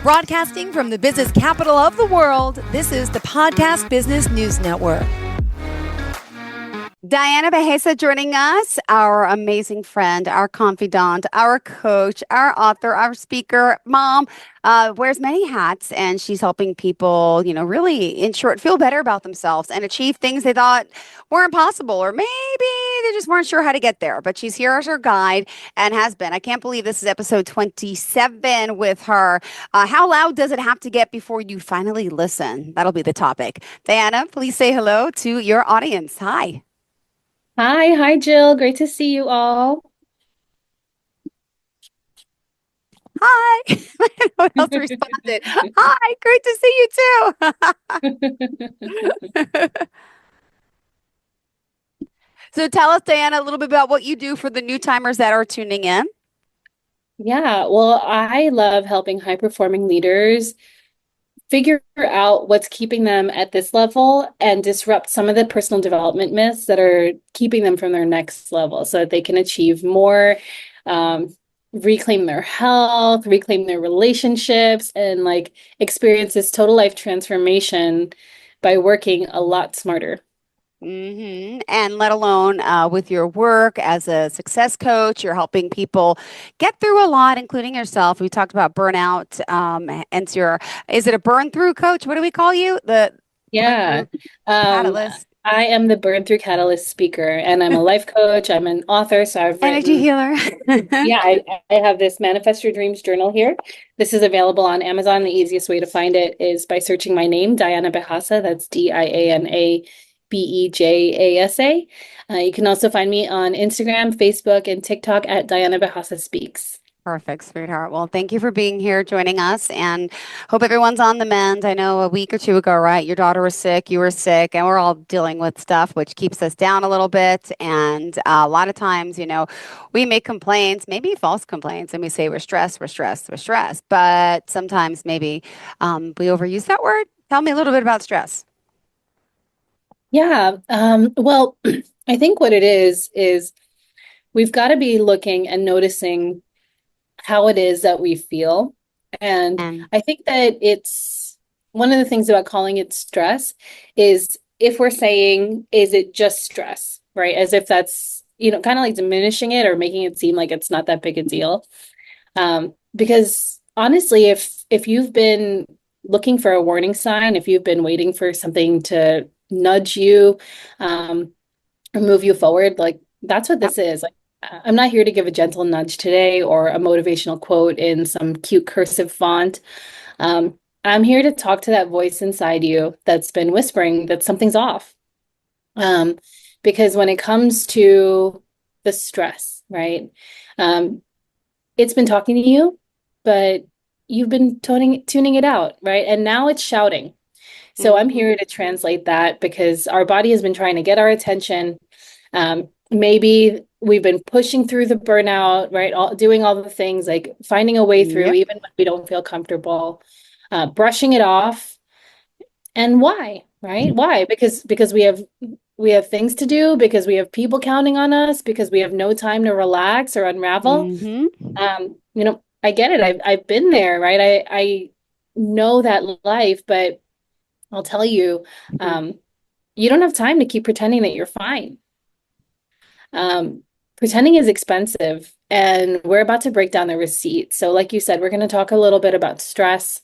Broadcasting from the business capital of the world, this is the Podcast Business News Network. Diana Bejasa joining us, our amazing friend, our confidant, our coach, our author, our speaker, mom, wears many hats, and she's helping people, really, in short, feel better about themselves and achieve things they thought weren't possible, or maybe they just weren't sure how to get there. But she's here as her guide and has been. I can't believe this is episode 27 with her. How loud does it have to get before you finally listen? That'll be the topic. Diana, please say hello to your audience. Hi. Hi, Jill. Great to see you all. Hi. I don't know what else responded. Hi, great to see you too. So tell us, Diana, a little bit about what you do for the new timers that are tuning in. Yeah, well, I love helping high-performing leaders figure out what's keeping them at this level and disrupt some of the personal development myths that are keeping them from their next level so that they can achieve more, reclaim their health, reclaim their relationships, and experience this total life transformation by working a lot smarter. And let alone with your work as a success coach, you're helping people get through a lot, including yourself. We talked about burnout. Is it a burn through coach? What do we call you? Catalyst. I am the Burn Through Catalyst speaker, and I'm a life coach. I'm an author, so I've written energy healer. I have this Manifest Your Dreams journal here. This is available on Amazon. The easiest way to find it is by searching my name, Diana Bejasa. That's Diana Bejasa. You can also find me on Instagram, Facebook, and TikTok at Diana Bejasa Speaks. Perfect, sweetheart. Well, thank you for being here, joining us, and hope everyone's on the mend. I know a week or two ago, right? Your daughter was sick, you were sick, and we're all dealing with stuff, which keeps us down a little bit. And a lot of times, we make complaints, maybe false complaints, and we say we're stressed. But sometimes maybe we overuse that word. Tell me a little bit about stress. Yeah. Well, I think what it is we've got to be looking and noticing how it is that we feel. And I think that it's one of the things about calling it stress is if we're saying, is it just stress, right? As if that's, kind of like diminishing it or making it seem like it's not that big a deal. Because honestly, if you've been looking for a warning sign, if you've been waiting for something to nudge you, or move you forward, that's what this is. I'm not here to give a gentle nudge today or a motivational quote in some cute cursive font. I'm here to talk to that voice inside you that's been whispering that something's off. Because when it comes to the stress, right? It's been talking to you, but you've been tuning it out, right? And now it's shouting. So I'm here to translate that because our body has been trying to get our attention. Maybe we've been pushing through the burnout, right? Doing all the things, like finding a way through, even when we don't feel comfortable, brushing it off. And why, right? Why? Because we have things to do, because we have people counting on us, because we have no time to relax or unravel. I get it. I've been there, right? I know that life, but I'll tell you, you don't have time to keep pretending that you're fine. Pretending is expensive, and we're about to break down the receipt. So like you said, we're going to talk a little bit about stress.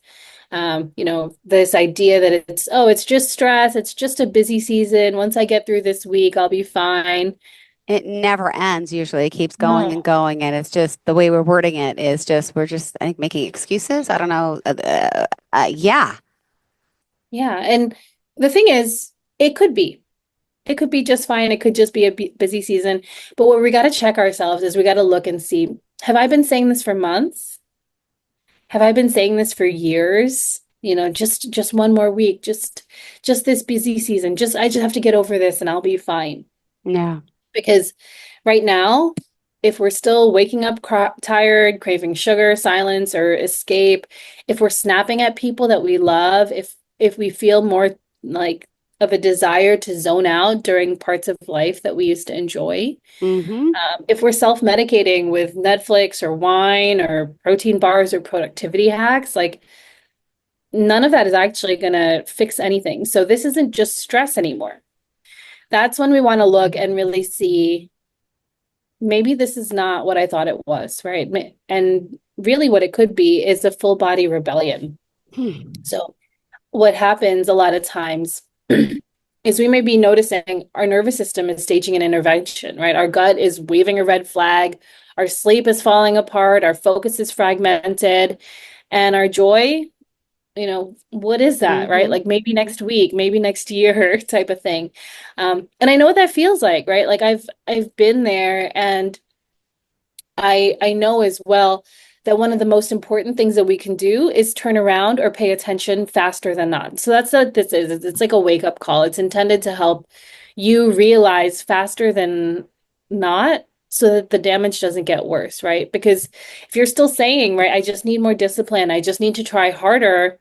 This idea that it's just stress. It's just a busy season. Once I get through this week, I'll be fine. It never ends. Usually it keeps going and going. And it's just the way we're wording it is we're just, I think, making excuses. I don't know. Yeah. And the thing is, it could be just fine. It could just be a busy season. But what we got to check ourselves is we got to look and see, have I been saying this for months? Have I been saying this for years? Just one more week, just this busy season. I just have to get over this and I'll be fine. Yeah. Because right now, if we're still waking up tired, craving sugar, silence, or escape, if we're snapping at people that we love, if we feel more of a desire to zone out during parts of life that we used to enjoy. If we're self-medicating with Netflix or wine or protein bars or productivity hacks, none of that is actually going to fix anything. So this isn't just stress anymore. That's when we want to look and really see, maybe this is not what I thought it was, right? And really what it could be is a full body rebellion. So what happens a lot of times is we may be noticing our nervous system is staging an intervention, right? Our gut is waving a red flag, our sleep is falling apart, our focus is fragmented, and our joy, what is that, right? Like maybe next week, maybe next year type of thing. And I know what that feels like, right? Like I've been there, and I know as well that one of the most important things that we can do is turn around or pay attention faster than not. So that's what this is. It's like a wake-up call. It's intended to help you realize faster than not, so that the damage doesn't get worse, right? Because if you're still saying, right, I just need more discipline, I just need to try harder,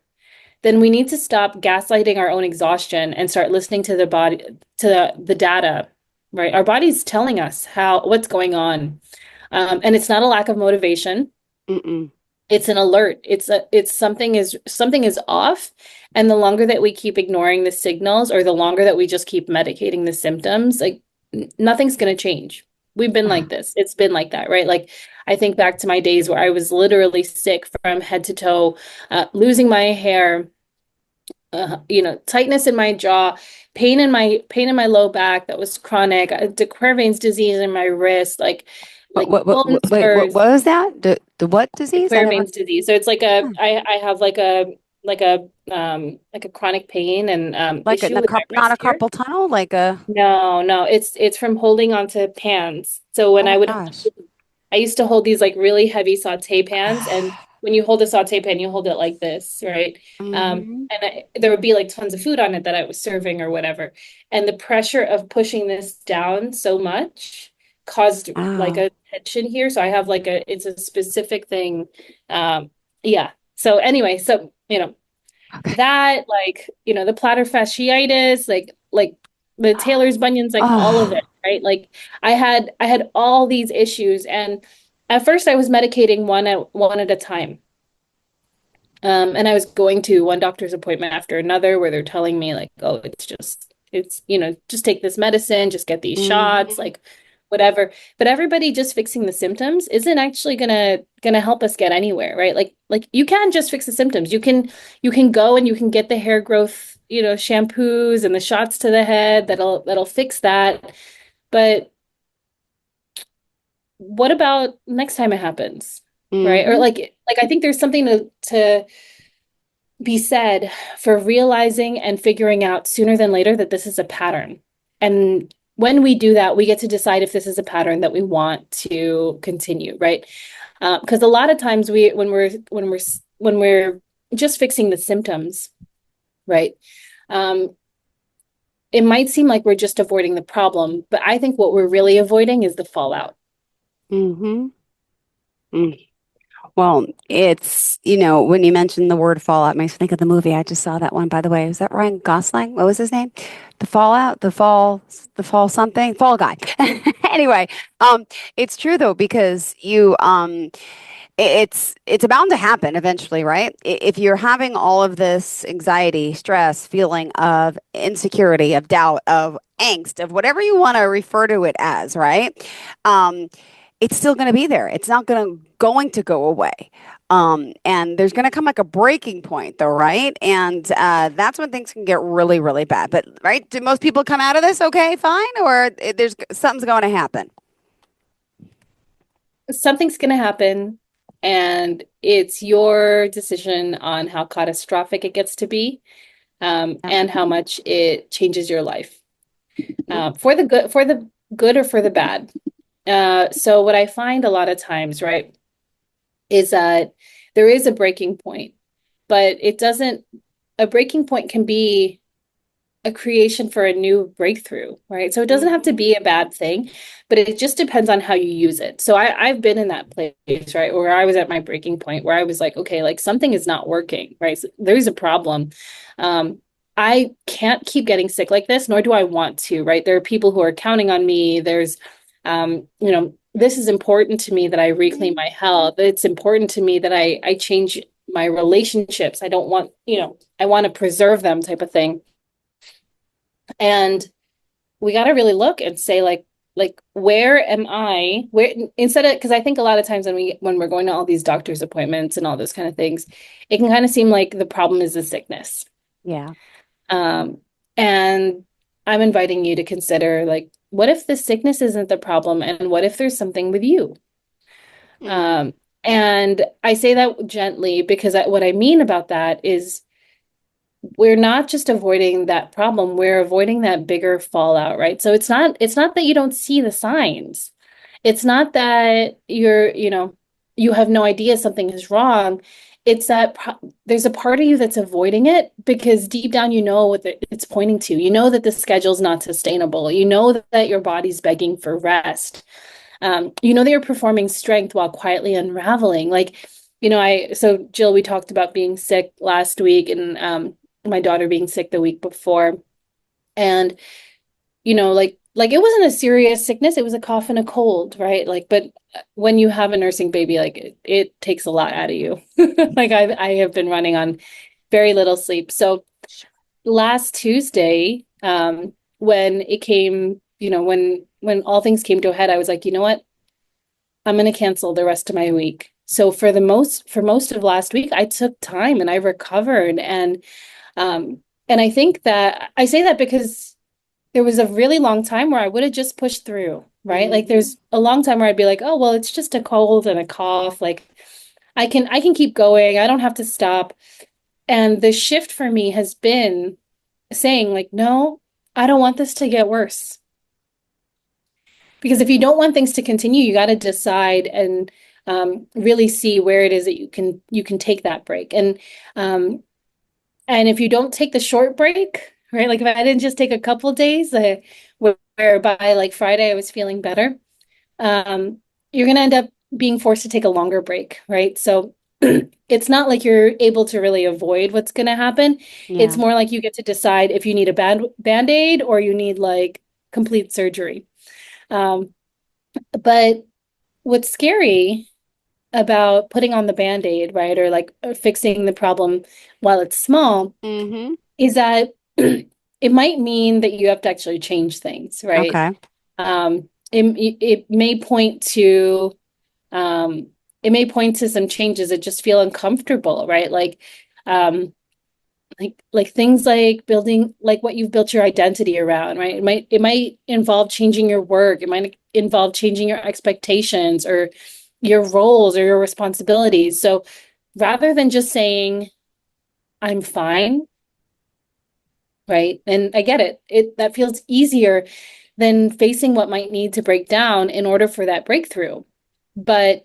then we need to stop gaslighting our own exhaustion and start listening to the body, to the data, right? Our body's telling us what's going on. And it's not a lack of motivation. It's an alert. It's something is off. And the longer that we keep ignoring the signals, or the longer that we just keep medicating the symptoms, like nothing's going to change. We've been like this. It's been like that, right? Like I think back to my days where I was literally sick from head to toe, losing my hair, tightness in my jaw, pain in my low back that was chronic, de Quervain's disease in my wrist, like bone spurs. What was that? The what disease? Quervain's disease. So it's like I have like a chronic pain and like issue with my not a wrist here. carpal tunnel, like a No, it's from holding onto pans. So when gosh. I used to hold these like really heavy saute pans, and when you hold a saute pan, you hold it like this, right? And there would be like tons of food on it that I was serving or whatever. And the pressure of pushing this down so much caused like a tension here. So I have like it's a specific thing. Yeah. So anyway, that like, the plantar fasciitis, like the Taylor's bunions, like all of it, right? Like I had all these issues, and at first I was medicating one at a time. And I was going to one doctor's appointment after another where they're telling me like, oh, it's just take this medicine, just get these shots, like whatever. But everybody just fixing the symptoms isn't actually gonna help us get anywhere, right? Like you can just fix the symptoms. You can go and you can get the hair growth, shampoos and the shots to the head that'll fix that. But what about next time it happens? Right? Or like I think there's something to be said for realizing and figuring out sooner than later that this is a pattern. And when we do that, we get to decide if this is a pattern that we want to continue, right? Because a lot of times when we're just fixing the symptoms, right? It might seem like we're just avoiding the problem, but I think what we're really avoiding is the fallout. Well, it's, when you mentioned the word fallout, it makes me think of the movie. I just saw that one, by the way. Was that Ryan Gosling? What was his name? The Fallout, the fall something, Fall Guy. Anyway, it's true though, because it's bound to happen eventually, right? If you're having all of this anxiety, stress, feeling of insecurity, of doubt, of angst, of whatever you want to refer to it as, right? It's still going to be there. It's not going to go away. And there's going to come like a breaking point though, right? And that's when things can get really, really bad. But right, do most people come out of this okay, fine? Or there's something's going to happen? Something's going to happen, and it's your decision on how catastrophic it gets to be, and how much it changes your life, for the good or for the bad. So what I find a lot of times, right, is that there is a breaking point, but a breaking point can be a creation for a new breakthrough, right? So it doesn't have to be a bad thing, but it just depends on how you use it. So I've been in that place, right, where I was at my breaking point, where I was like, okay, like something is not working, right? So there's a problem. I can't keep getting sick like this, nor do I want to, right? There are people who are counting on me. There's this is important to me that I reclaim my health. It's important to me that I change my relationships. I don't want, I want to preserve them type of thing. And we got to really look and say where am I, where, instead of, because I think a lot of times when we're going to all these doctor's appointments and all those kind of things, it can kind of seem like the problem is the sickness. Yeah. And I'm inviting you to consider, like, what if the sickness isn't the problem, and what if there's something with you? And I say that gently because what I mean about that is we're not just avoiding that problem, we're avoiding that bigger fallout, right? So it's not that you don't see the signs. It's not that you have no idea something is wrong. It's that there's a part of you that's avoiding it because deep down you know what it's pointing to. You know that the schedule's not sustainable. You know that your body's begging for rest. You know that you're performing strength while quietly unraveling. So Jill, we talked about being sick last week and my daughter being sick the week before. And, it wasn't a serious sickness. It was a cough and a cold, right? But when you have a nursing baby, it takes a lot out of you. I have been running on very little sleep. So last Tuesday, when it came, when all things came to a head, I was like, you know what? I'm going to cancel the rest of my week. So for most of last week, I took time and I recovered. And I think that I say that because there was a really long time where I would have just pushed through, right? Like there's a long time where I'd be like, oh, well, it's just a cold and a cough. Like I can keep going. I don't have to stop. And the shift for me has been saying like, no, I don't want this to get worse. Because if you don't want things to continue, you got to decide and really see where it is that you can take that break. And if you don't take the short break, right? Like if I didn't just take a couple of days, where by like Friday I was feeling better, you're going to end up being forced to take a longer break, right? So it's not like you're able to really avoid what's going to happen. Yeah. It's more like you get to decide if you need a band-aid or you need like complete surgery. But what's scary about putting on the band-aid, right, or fixing the problem while it's small, is that it might mean that you have to actually change things, right? Okay. It may point to some changes that just feel uncomfortable, right? Like things like building, like what you've built your identity around, right? It might involve changing your work. It might involve changing your expectations or your roles or your responsibilities. So rather than just saying, I'm fine, right? And I get it. That feels easier than facing what might need to break down in order for that breakthrough. But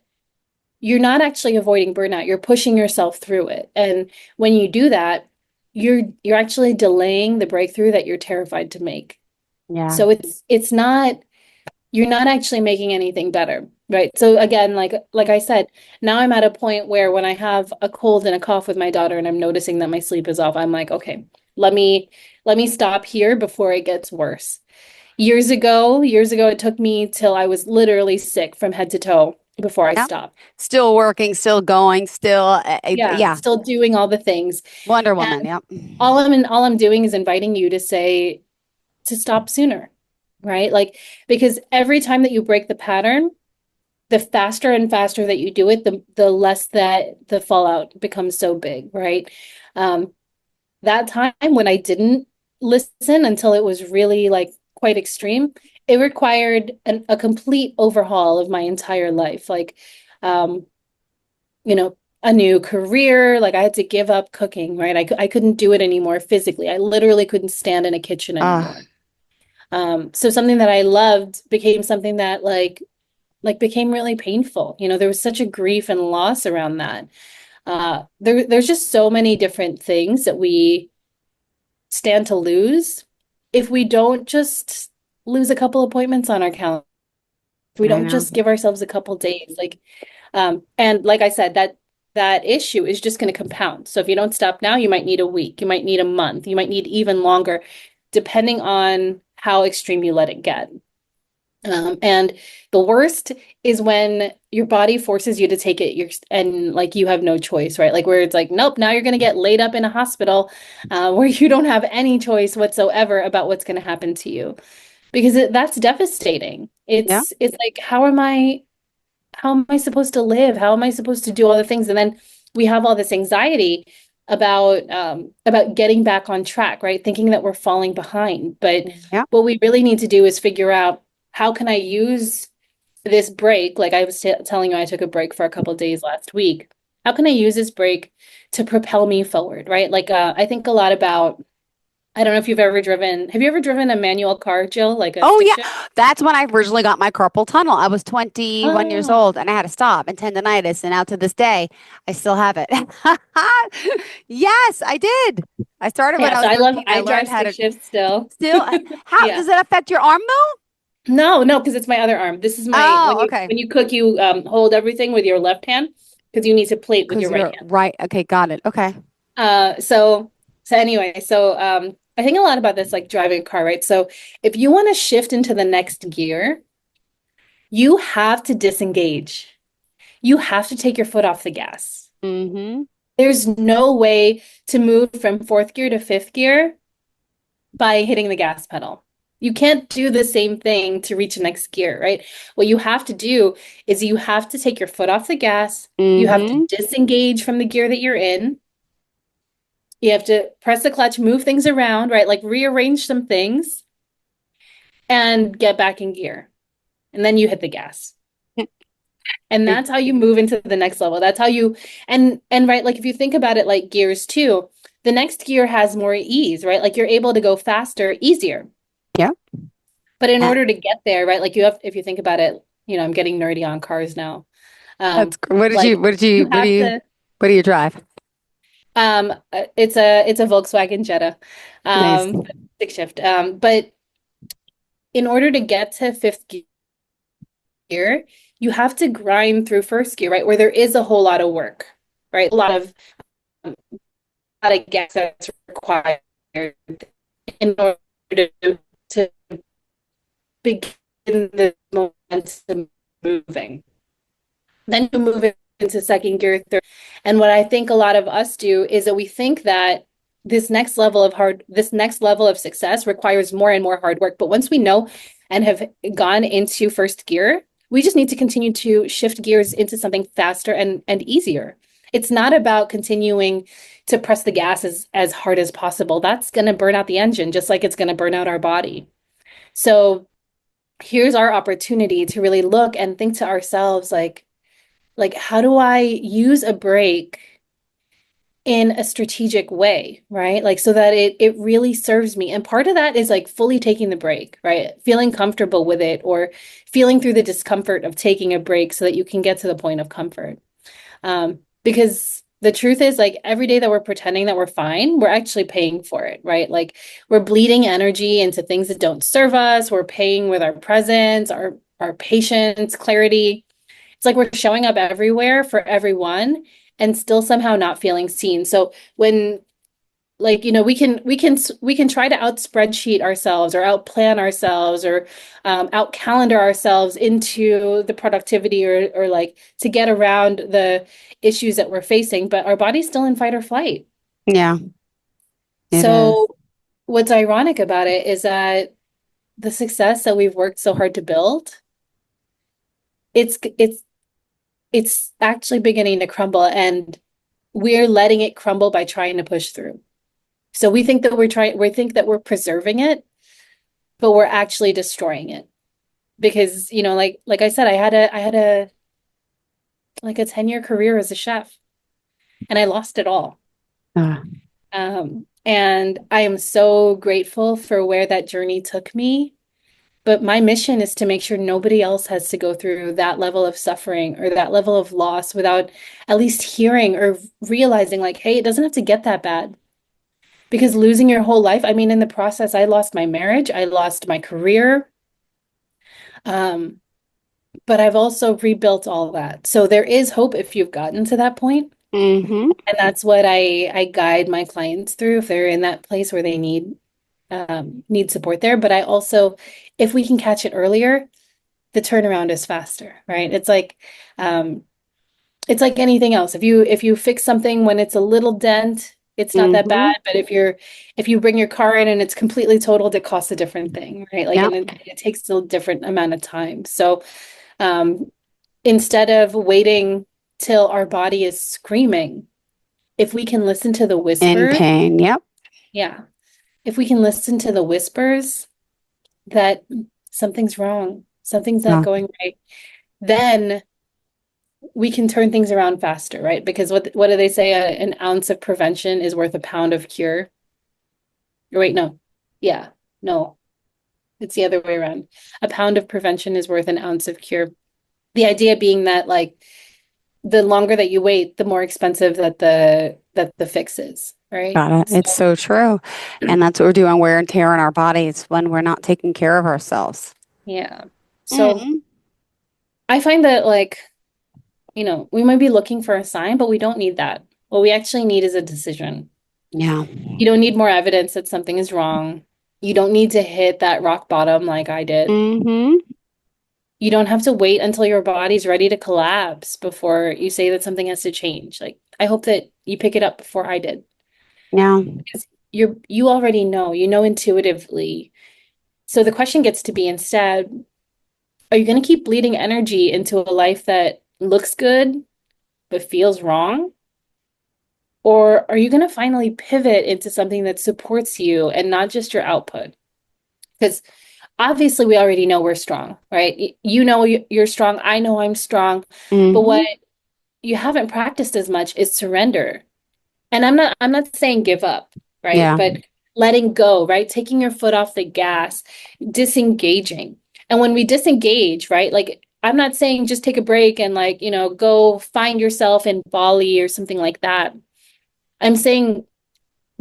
you're not actually avoiding burnout. You're pushing yourself through it. And when you do that, you're actually delaying the breakthrough that you're terrified to make. Yeah. So it's not, you're not actually making anything better, right? So again, like I said, now I'm at a point where when I have a cold and a cough with my daughter and I'm noticing that my sleep is off, I'm like, okay, let me stop here before it gets worse. Years ago, it took me till I was literally sick from head to toe before I stopped. Still working, still going, still still doing all the things. Wonder Woman, yep. All I'm doing is inviting you to say to stop sooner, right? Like, because every time that you break the pattern, the faster and faster that you do it, the less that the fallout becomes so big, right? That time when I didn't listen until it was really like quite extreme, it required a complete overhaul of my entire life. Like, a new career, like I had to give up cooking, right? I couldn't do it anymore physically. I literally couldn't stand in a kitchen anymore. So something that I loved became something that like became really painful. There was such a grief and loss around that. There's just so many different things that we stand to lose if we don't just lose a couple appointments on our calendar. If we don't just give ourselves a couple days, and like I said, that issue is just going to compound. So if you don't stop now, you might need a week, you might need a month, you might need even longer, depending on how extreme you let it get. And the worst is when your body forces you to take it, and like you have no choice, right? Like where it's like, nope, now you're going to get laid up in a hospital, where you don't have any choice whatsoever about what's going to happen to you, because that's devastating. Yeah. It's like, how am I supposed to live? How am I supposed to do all the things? And then we have all this anxiety about getting back on track, right? Thinking that we're falling behind. But Yeah. what we really need to do is figure out, how can I use this break? Like I was telling you, I took a break for a couple of days last week. How can I use this break to propel me forward, right? Like I think a lot about, I don't know if you've ever driven, have you ever driven a manual car, Jill, like a Oh stick yeah, shift? that's when I originally got my carpal tunnel. I was 21 years Oh, old and I had to stop and tendonitis, and out to this day, I still have it. Yes, I did. I started when yeah. I So was 13. I I drive learned how stick to shift still. still. How Yeah. does it affect your arm though? No, no, because it's my other arm. This is my, Oh, okay. when you cook, you hold everything with your left hand because you need to plate with Because your right you're hand. right. Okay, got it. Okay. So anyway, I think a lot about this, like driving a car, right? So if you want to shift into the next gear, you have to disengage. You have to take your foot off the gas. Mm-hmm. There's no way to move from fourth gear to fifth gear by hitting the gas pedal. You can't do the same thing to reach the next gear, right? What you have to do is you have to take your foot off the gas. You have to Mm-hmm. disengage from the gear that you're in. You have to press the clutch, move things around, right? Like rearrange some things and get back in gear. And then you hit the gas. And that's how you move into the next level. That's how you, and right, like if you think about it like gears too, the next gear has more ease, right? Like you're able to go faster, easier. Yeah. But in Uh, order to get there, right, like you have, if you think about it, I'm getting nerdy on cars now. What did you Like what did you you have to, what do you drive? it's a Volkswagen Jetta, Nice. stick shift. But in order to get to fifth gear, you have to grind through first gear, right, where there is a whole lot of work, right? Um, a lot of gas that's required in order to begin the momentum moving. Then you move it into second gear, third. And what I think a lot of us do is that we think that this next level of success requires more and more hard work. But once we know and have gone into first gear, we just need to continue to shift gears into something faster and easier. It's not about continuing to press the gas as hard as possible. That's going to burn out the engine, just like it's going to burn out our body. So here's our opportunity to really look and think to ourselves, like how do I use a break in a strategic way, right? Like so that it really serves me. And part of that is like fully taking the break, right? Feeling comfortable with it, or feeling through the discomfort of taking a break so that you can get to the point of comfort. Because the truth is, like every day that we're pretending that we're fine, we're actually paying for it, right? Like we're bleeding energy into things that don't serve us. We're paying with our presence, our patience, clarity. It's like we're showing up everywhere for everyone and still somehow not feeling seen. So when, like, we can try to out spreadsheet ourselves or out plan ourselves or out calendar ourselves into the productivity, or like to get around the issues that we're facing, but our body's still in fight or flight. Yeah, it is. So what's ironic about it is that the success that we've worked so hard to build, it's it's actually beginning to crumble, and we're letting it crumble by trying to push through. So we think that we're preserving it, but we're actually destroying it. Because, like I said, I had a like a 10-year career as a chef, and I lost it all. Uh, And I am so grateful for where that journey took me. But my mission is to make sure nobody else has to go through that level of suffering or that level of loss without at least hearing or realizing, like, hey, it doesn't have to get that bad. Because losing your whole life, I mean, in the process, I lost my marriage, I lost my career, um, but I've also rebuilt all that. So there is hope if you've gotten to that point. mm-hmm. And that's what I guide my clients through if they're in that place where they need support there. But I also, if we can catch it earlier, the turnaround is faster, right? It's like anything else. If you fix something when it's a little dent, it's not that Mm-hmm. bad. But if you bring your car in and it's completely totaled, it costs a different thing, right? Like, Yep. and it takes a different amount of time. So um, instead of waiting till our body is screaming, if we can listen to the In whispers, pain. Yep. yeah, if we can listen to the whispers that something's wrong, something's not Yeah. going right, then we can turn things around faster, right? Because what do they say? An ounce of prevention is worth a pound of cure. Or wait, no. Yeah, no, it's the other way around. A pound of prevention is worth an ounce of cure. The idea being that like the longer that you wait, the more expensive that the fix is, right? Got it. So, It's so true. And that's what we're doing, wear and tear on our bodies when we're not taking care of ourselves. yeah. So Mm. I find that like, we might be looking for a sign, but we don't need that. What we actually need is a decision. Yeah. You don't need more evidence that something is wrong. You don't need to hit that rock bottom like I did. Mm-hmm. You don't have to wait until your body's ready to collapse before you say that something has to change. Like, I hope that you pick it up before I did. Yeah. Because you already know, you know intuitively. So the question gets to be instead, are you going to keep bleeding energy into a life that looks good but feels wrong? Or are you going to finally pivot into something that supports you and not just your output? Because obviously we already know we're strong, right? You know you're strong. I know I'm strong. But Mm-hmm. what you haven't practiced as much is surrender. And I'm not saying give up, right? Yeah. But letting go, right? Taking your foot off the gas, disengaging. And when we disengage, right? Like, I'm not saying just take a break and like, go find yourself in Bali or something like that. I'm saying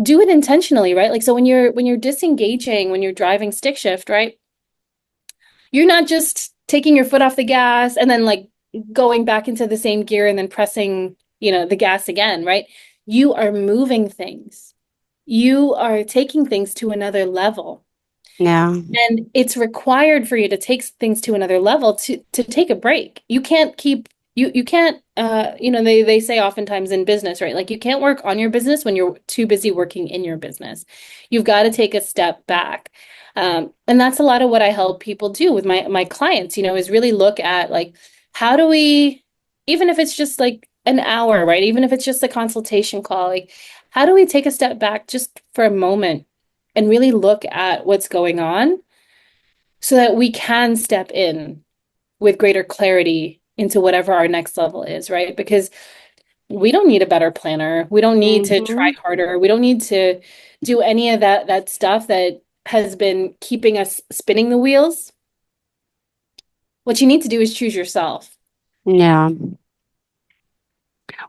do it intentionally, right? Like, so when you're disengaging, when you're driving stick shift, right? You're not just taking your foot off the gas and then like going back into the same gear and then pressing, the gas again, right? You are moving things. You are taking things to another level. Yeah. And it's required for you to take things to another level to take a break. You can't keep you can't they say oftentimes in business, right? Like you can't work on your business when you're too busy working in your business. You've got to take a step back. And that's a lot of what I help people do with my clients, is really look at like how do we, even if it's just like an hour, right? Even if it's just a consultation call, like how do we take a step back just for a moment and really look at what's going on so that we can step in with greater clarity into whatever our next level is, right? Because we don't need a better planner. We don't need to try Mm-hmm. harder. We don't need to do any of that stuff that has been keeping us spinning the wheels. What you need to do is choose yourself. Yeah.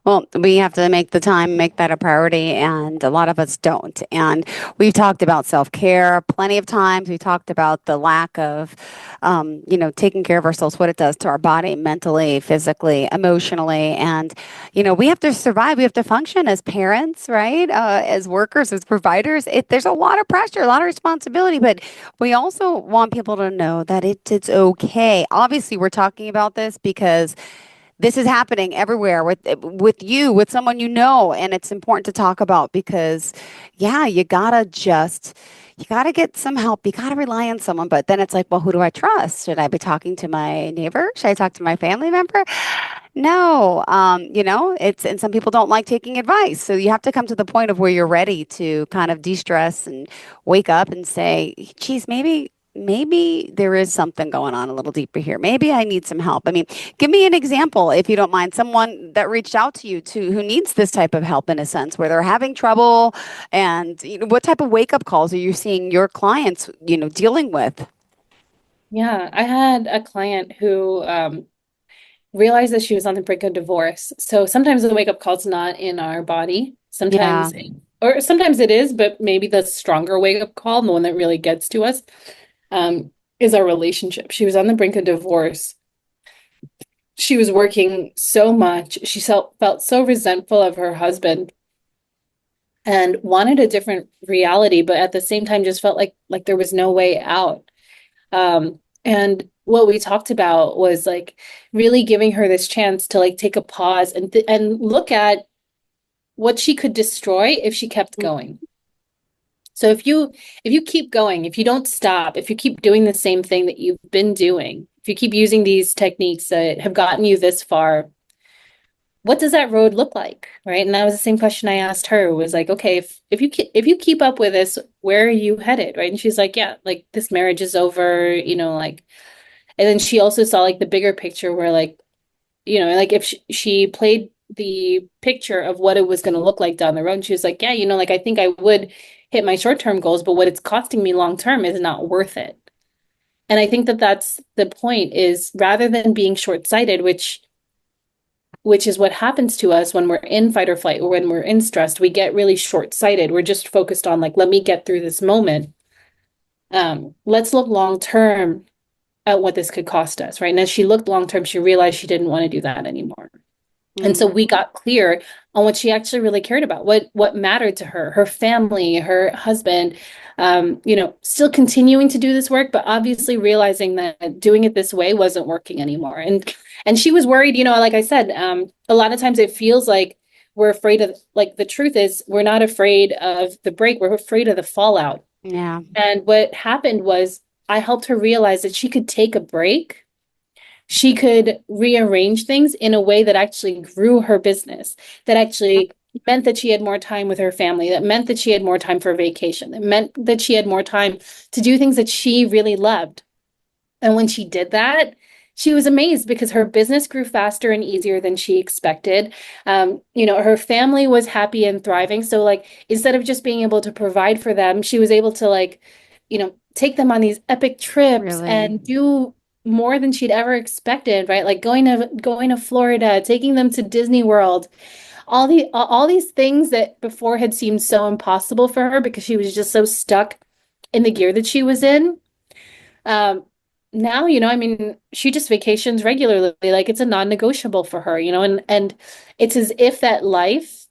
Well, we have to make the time, make that a priority, and a lot of us don't. And we've talked about self-care plenty of times. We talked about the lack of, taking care of ourselves, what it does to our body, mentally, physically, emotionally, and we have to survive. We have to function as parents, right? As workers, as providers. There's a lot of pressure, a lot of responsibility, but we also want people to know that it's okay. Obviously, we're talking about this because this is happening everywhere with you, with someone and it's important to talk about because yeah, you gotta get some help. You gotta rely on someone. But then it's like, well, who do I trust? Should I be talking to my neighbor? Should I talk to my family member? No, it's and some people don't like taking advice. So you have to come to the point of where you're ready to kind of de-stress and wake up and say, geez, maybe there is something going on a little deeper here. Maybe I need some help. I mean, give me an example, if you don't mind, someone that reached out to you to who needs this type of help in a sense, where they're having trouble, and what type of wake up calls are you seeing your clients, dealing with? Yeah, I had a client who realized that she was on the brink of divorce. So sometimes the wake-up call's not in our body. Yeah. Or sometimes it is, but maybe the stronger wake-up call, the one that really gets to us, is our relationship. She was on the brink of divorce. She was working so much. She felt so resentful of her husband and wanted a different reality, but at the same time just felt like there was no way out. And what we talked about was like really giving her this chance to like take a pause and look at what she could destroy if she kept going. So if you keep going, if you don't stop, if you keep doing the same thing that you've been doing, if you keep using these techniques that have gotten you this far, what does that road look like, right? And that was the same question I asked her, was like, okay, if you keep up with this, where are you headed, right? And she's like, yeah, like this marriage is over, like, and then she also saw like the bigger picture where like, like if she played the picture of what it was going to look like down the road, and she was like, yeah, like I think I would hit my short-term goals, but what it's costing me long-term is not worth it. And I think that that's the point, is rather than being short-sighted, which is what happens to us when we're in fight or flight, or when we're in stress, we get really short-sighted. We're just focused on like, let me get through this moment. Let's look long-term at what this could cost us, right? And as she looked long-term, she realized she didn't want to do that anymore. And so we got clear on what she actually really cared about, what mattered to her, her family, her husband, still continuing to do this work, but obviously realizing that doing it this way wasn't working anymore. And she was worried, like I said, a lot of times it feels like we're afraid of, like, the truth is we're not afraid of the break, we're afraid of the fallout. Yeah. And what happened was I helped her realize that she could take a break. She could rearrange things in a way that actually grew her business, that actually meant that she had more time with her family, that meant that she had more time for vacation, that meant that she had more time to do things that she really loved. And when she did that, she was amazed because her business grew faster and easier than she expected. Her family was happy and thriving. So like, instead of just being able to provide for them, she was able to like, take them on these epic trips and do more than she'd ever expected, right? Like going to Florida, taking them to Disney World, all these things that before had seemed so impossible for her because she was just so stuck in the gear that she was in. Now, she just vacations regularly, like it's a non-negotiable for her, and it's as if that life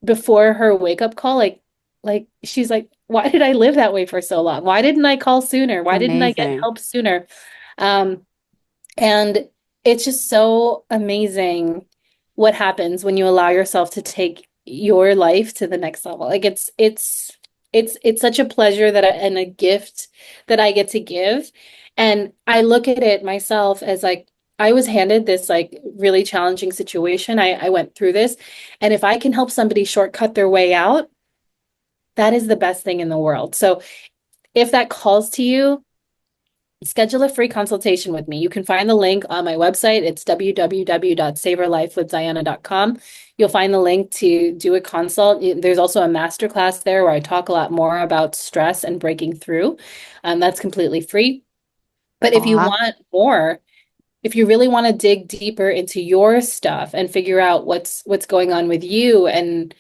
before her wake-up call, like she's like, why did I live that way for so long? Why didn't I call sooner? Why didn't I get help sooner? And it's just so amazing what happens when you allow yourself to take your life to the next level. Like it's such a pleasure and a gift that I get to give. And I look at it myself as like, I was handed this like really challenging situation. I went through this. And if I can help somebody shortcut their way out, that is the best thing in the world. So if that calls to you, schedule a free consultation with me. You can find the link on my website. It's www.savorlifewithdiana.com. You'll find the link to do a consult. There's also a masterclass there where I talk a lot more about stress and breaking through. That's completely free. But if you want more, if you really want to dig deeper into your stuff and figure out what's going on with you and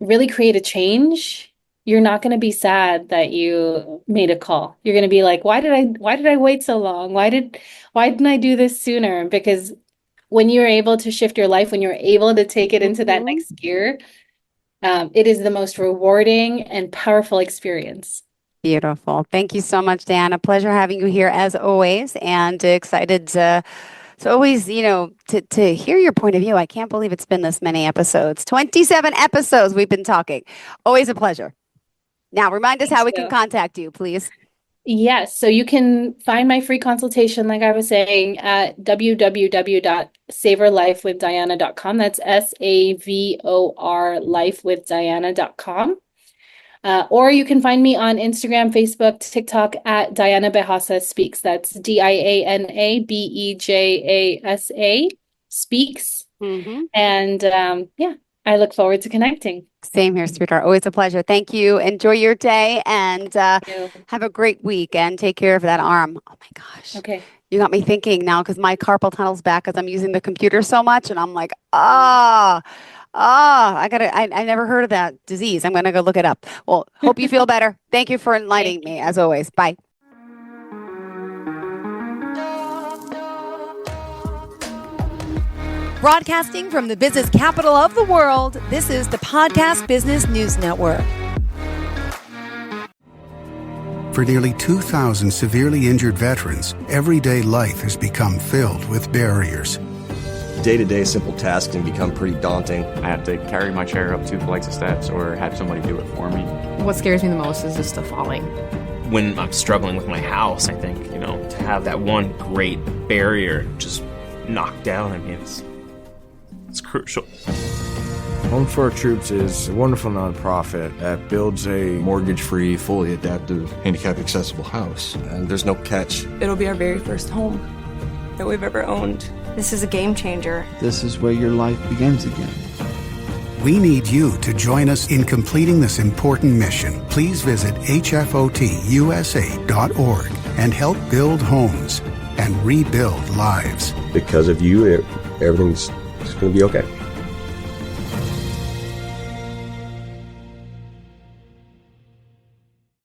really create a change, you're not going to be sad that you made a call. You're going to be like, why did I wait so long? Why didn't I do this sooner? Because when you're able to shift your life, when you're able to take it into that next gear, it is the most rewarding and powerful experience. Beautiful. Thank you so much, Diana. Pleasure having you here as always, and excited to always, to hear your point of view. I can't believe it's been this many episodes. 27 episodes we've been talking. Always a pleasure. Now, remind us how we can contact you, please. Yes. So you can find my free consultation, like I was saying, at www.savorlifewithdiana.com. That's SAVOR lifewithdiana.com. Or you can find me on Instagram, Facebook, TikTok at Diana Bejasa Speaks. That's DianaBejasa Speaks. And I look forward to connecting. Same here, sweetheart. Always a pleasure. Thank you. Enjoy your day and have a great week and take care of that arm. Oh my gosh. Okay. You got me thinking now because my carpal tunnel's back because I'm using the computer so much and I'm like, I never heard of that disease. I'm going to go look it up. Well, hope you feel better. Thank you for enlightening me as always. Bye. Broadcasting from the business capital of the world, this is the Podcast Business News Network. For nearly 2,000 severely injured veterans, everyday life has become filled with barriers. Day-to-day simple tasks can become pretty daunting. I have to carry my chair up 2 flights of steps or have somebody do it for me. What scares me the most is just the falling. When I'm struggling with my house, I think, to have that one great barrier just knocked down, it's crucial. Home for Our Troops is a wonderful nonprofit that builds a Mortgage-free, fully adaptive, handicap-accessible house. And there's no catch. It'll be our very first home that we've ever owned. This is a game changer. This is where your life begins again. We need you to join us in completing this important mission. Please visit hfotusa.org and help build homes and rebuild lives. Because of you, everything's going to be okay.